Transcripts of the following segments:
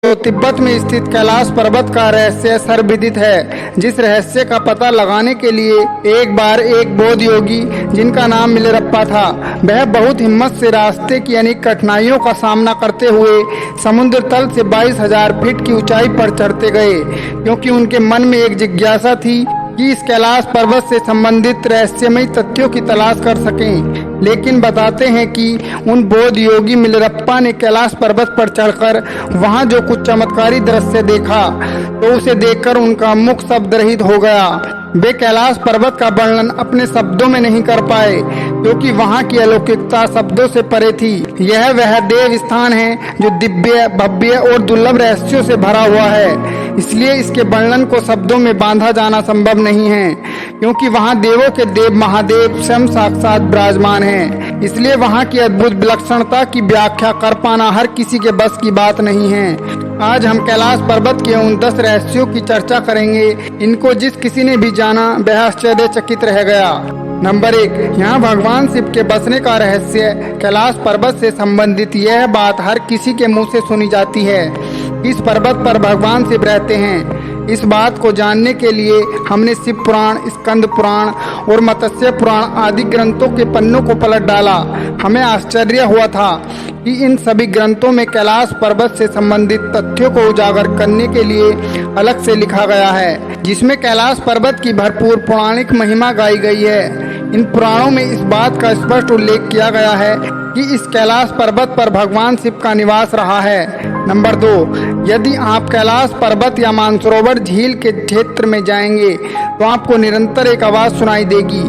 तो तिब्बत में स्थित कैलाश पर्वत का रहस्य सर्वविदित है, जिस रहस्य का पता लगाने के लिए एक बार एक बौद्ध योगी जिनका नाम मिलरप्पा था, वह बहुत हिम्मत से रास्ते की अनेक कठिनाइयों का सामना करते हुए समुद्र तल से 22,000 फीट की ऊंचाई पर चढ़ते गए, क्योंकि उनके मन में एक जिज्ञासा थी कि इस कैलाश पर्वत से संबंधित रहस्यमय तथ्यों की तलाश कर सकें। लेकिन बताते हैं कि उन बौद्ध योगी मिलरप्पा ने कैलाश पर्वत पर चढ़कर वहां जो कुछ चमत्कारी दृश्य देखा, तो उसे देखकर उनका मुख शब्दरहित हो गया। वे कैलाश पर्वत का वर्णन अपने शब्दों में नहीं कर पाए, क्योंकि वहां की अलौकिकता शब्दों से परे थी। यह वह देव स्थान है जो दिव्य, भव्य और दुर्लभ रहस्यों से भरा हुआ है, इसलिए इसके वर्णन को शब्दों में बांधा जाना संभव नहीं है, क्योंकि वहां देवों के देव महादेव स्वयं साक्षात विराजमान हैं। इसलिए वहां की अद्भुत विलक्षणता की व्याख्या कर पाना हर किसी के बस की बात नहीं है। आज हम कैलाश पर्वत के उन 10 रहस्यों की चर्चा करेंगे। इनको जिस किसी ने भी जाना वह आश्चर्यचकित रह गया। नंबर 1, यहाँ भगवान शिव के बसने का रहस्य। कैलाश पर्वत से संबंधित यह बात हर किसी के मुंह से सुनी जाती है। इस पर्वत पर भगवान शिव रहते हैं। इस बात को जानने के लिए हमने शिव पुराण, स्कंद पुराण और मत्स्य पुराण आदि ग्रंथों के पन्नों को पलट डाला। हमें आश्चर्य हुआ था कि इन सभी ग्रंथों में कैलाश पर्वत से संबंधित तथ्यों को उजागर करने के लिए अलग से लिखा गया है, जिसमें कैलाश पर्वत की भरपूर पौराणिक महिमा गाई गई है। इन पुराणों में इस बात का स्पष्ट उल्लेख किया गया है कि इस कैलाश पर्वत पर भगवान शिव का निवास रहा है। नंबर 2, यदि आप कैलाश पर्वत या मानसरोवर झील के क्षेत्र में जाएंगे तो आपको निरंतर एक आवाज सुनाई देगी,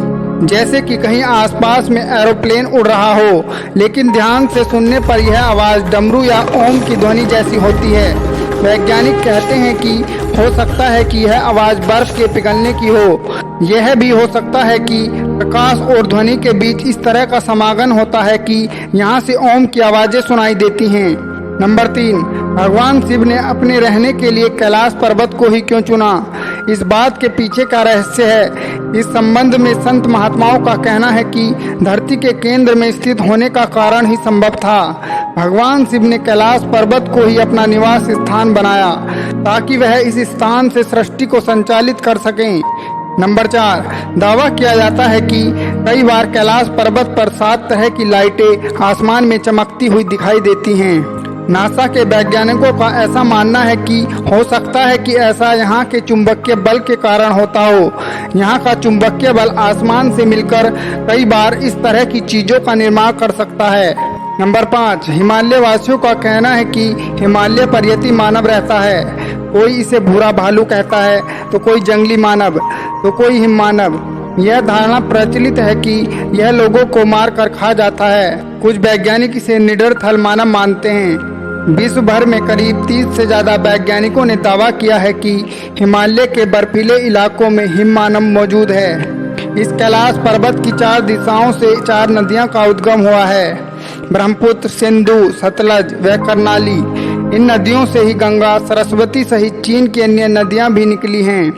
जैसे कि कहीं आसपास में एरोप्लेन उड़ रहा हो। लेकिन ध्यान से सुनने पर यह आवाज डमरू या ओम की ध्वनि जैसी होती है। वैज्ञानिक कहते हैं कि हो सकता है कि यह आवाज बर्फ के पिघलने की हो। यह भी हो सकता है कि प्रकाश और ध्वनि के बीच इस तरह का समागम होता है कि यहाँ से ओम की आवाजें सुनाई देती हैं। नंबर 3, भगवान शिव ने अपने रहने के लिए कैलाश पर्वत को ही क्यों चुना? इस बात के पीछे का रहस्य है। इस संबंध में संत महात्माओं का कहना है कि धरती के केंद्र में स्थित होने का कारण ही संभव था। भगवान शिव ने कैलाश पर्वत को ही अपना निवास स्थान बनाया, ताकि वह इस स्थान से सृष्टि को संचालित कर सकें। नंबर 4, दावा किया जाता है कि कई बार कैलाश पर्वत पर 7 तरह की लाइटें आसमान में चमकती हुई दिखाई देती हैं। नासा के वैज्ञानिकों का ऐसा मानना है कि हो सकता है कि ऐसा यहाँ के चुंबकीय बल के कारण होता हो। यहाँ का चुंबकीय बल आसमान से मिलकर कई बार इस तरह की चीजों का निर्माण कर सकता है। नंबर 5, हिमालय वासियों का कहना है कि हिमालय पर यति मानव रहता है। कोई इसे भूरा भालू कहता है, तो कोई जंगली मानव, तो कोई हिम मानव। यह धारणा प्रचलित है कि यह लोगों को मार कर खा जाता है। कुछ वैज्ञानिक इसे निडर थल मानव मानते हैं। विश्व भर में करीब 30 से ज्यादा वैज्ञानिकों ने दावा किया है कि हिमालय के बर्फीले इलाकों में हिम मानव मौजूद है। इस कैलाश पर्वत की 4 दिशाओं से 4 नदियां का उद्गम हुआ है, ब्रह्मपुत्र, सिंधु, सतलज व कर्नाली। इन नदियों से ही गंगा, सरस्वती सहित चीन की अन्य नदियां भी निकली हैं।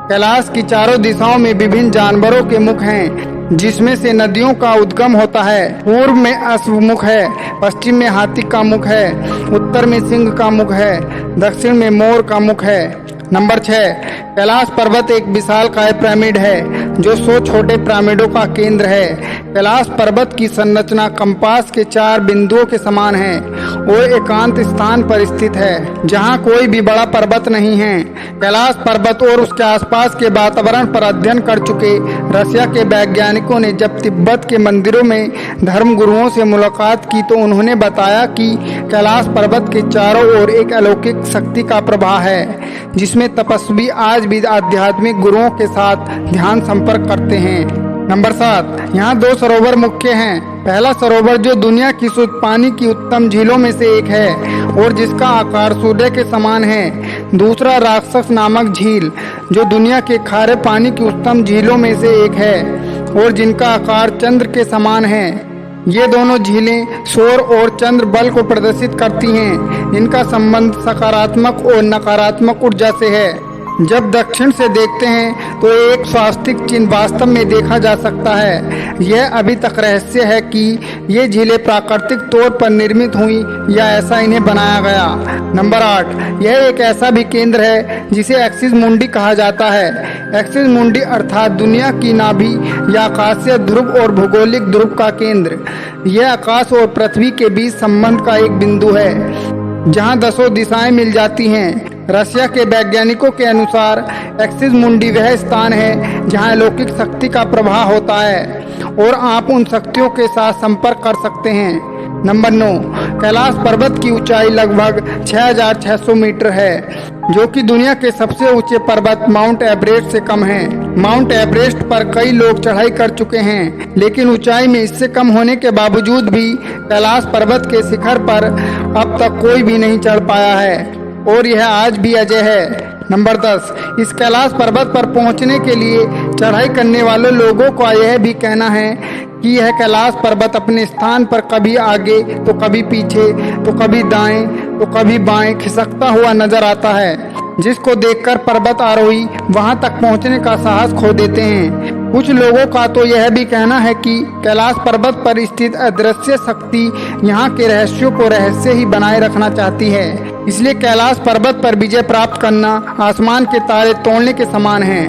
कैलाश की चारों दिशाओं में विभिन्न जानवरों के मुख हैं, जिसमें से नदियों का उद्गम होता है। पूर्व में अश्व मुख है, पश्चिम में हाथी का मुख है, उत्तर में सिंह का मुख है, दक्षिण में मोर का मुख है। नंबर 6, कैलाश पर्वत एक विशालकाय पिरामिड है, जो 100 छोटे पिरामिडों का केंद्र है। कैलाश पर्वत की संरचना कंपास के 4 बिंदुओं के समान है और एकांत स्थान पर स्थित है, जहां कोई भी बड़ा पर्वत नहीं है। कैलाश पर्वत और उसके आसपास के वातावरण पर अध्ययन कर चुके रशिया के वैज्ञानिकों ने जब तिब्बत के मंदिरों में धर्म गुरुओं से मुलाकात की, तो उन्होंने बताया कि कैलाश पर्वत के चारों ओर एक अलौकिक शक्ति का प्रवाह है, जिसमें तपस्वी आज भी आध्यात्मिक गुरुओं के साथ ध्यान संपर्क करते हैं। नंबर 7, यहाँ 2 सरोवर मुख्य हैं। पहला सरोवर जो दुनिया की शुद्ध पानी की उत्तम झीलों में से एक है और जिसका आकार सूर्य के समान है। दूसरा राक्षस नामक झील, जो दुनिया के खारे पानी की उत्तम झीलों में से एक है और जिनका आकार चंद्र के समान है। ये दोनों झीलें सौर और चंद्र बल को प्रदर्शित करती हैं। इनका संबंध सकारात्मक और नकारात्मक ऊर्जा से है। जब दक्षिण से देखते हैं तो एक स्वास्तिक चिन्ह वास्तव में देखा जा सकता है। यह अभी तक रहस्य है कि ये झीलें प्राकृतिक तौर पर निर्मित हुई या ऐसा इन्हें बनाया गया। नंबर 8, यह एक ऐसा भी केंद्र है जिसे एक्सिस मुंडी कहा जाता है। एक्सिस मुंडी अर्थात दुनिया की नाभि या आकाशीय ध्रुव और भौगोलिक ध्रुव का केंद्र। यह आकाश और पृथ्वी के बीच संबंध का एक बिंदु है जहां 10 दिशाएं मिल जाती हैं। रशिया के वैज्ञानिकों के अनुसार एक्सिस मुंडी वह स्थान है जहां अलौकिक शक्ति का प्रवाह होता है और आप उन शक्तियों के साथ संपर्क कर सकते हैं। नंबर 9, कैलाश पर्वत की ऊंचाई लगभग 6600 मीटर है, जो कि दुनिया के सबसे ऊंचे पर्वत माउंट एवरेस्ट से कम है। माउंट एवरेस्ट पर कई लोग चढ़ाई कर चुके हैं, लेकिन ऊंचाई में इससे कम होने के बावजूद भी कैलाश पर्वत के शिखर पर अब तक कोई भी नहीं चढ़ पाया है और यह आज भी अजय है। नंबर 10, इस कैलाश पर्वत पर पहुंचने के लिए चढ़ाई करने वाले लोगों का यह भी कहना है कि यह कैलाश पर्वत अपने स्थान पर कभी आगे तो कभी पीछे तो कभी दाएं तो कभी बाएं खिसकता हुआ नजर आता है, जिसको देखकर पर्वत आरोही वहां तक पहुंचने का साहस खो देते हैं। कुछ लोगों का तो यह भी कहना है कि कैलाश पर्वत पर स्थित अदृश्य शक्ति यहाँ के रहस्यों को रहस्य ही बनाए रखना चाहती है, इसलिए कैलाश पर्वत पर विजय प्राप्त करना आसमान के तारे तोड़ने के समान है।